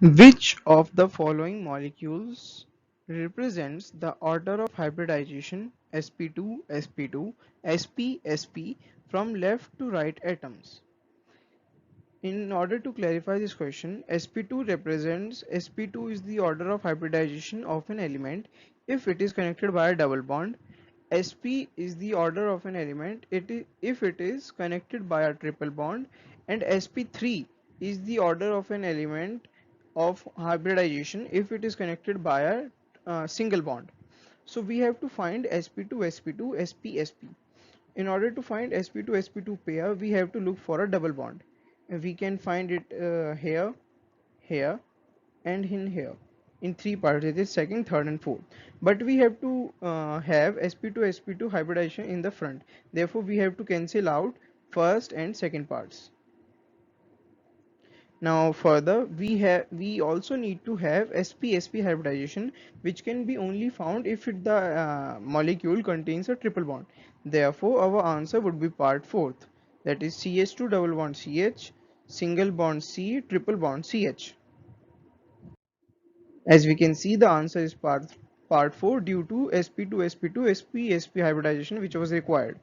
Which of the following molecules represents the order of hybridization sp2, sp2, sp, sp from left to right atoms? In order to clarify this question, sp2 represents sp2 is the order of hybridization of an element if it is connected by a double bond. Sp is the order of an element if it is connected by a triple bond, and sp3 is the order of an element of hybridization if it is connected by a single bond. So we have to find sp2, sp2, sp, sp. In order to find sp2 sp2 pair, we have to look for a double bond. We can find it here, here, and in here. In three parts, it is second, third, and fourth. But we have to have sp2 sp2 hybridization in the front. Therefore, we have to cancel out first and second parts. Now further, we also need to have sp-sp hybridization, which can be only found if the molecule contains a triple bond. Therefore, our answer would be part fourth, that is CH2 double bond CH, single bond C, triple bond CH. As we can see, the answer is part 4 due to sp2 sp2 sp-sp hybridization which was required.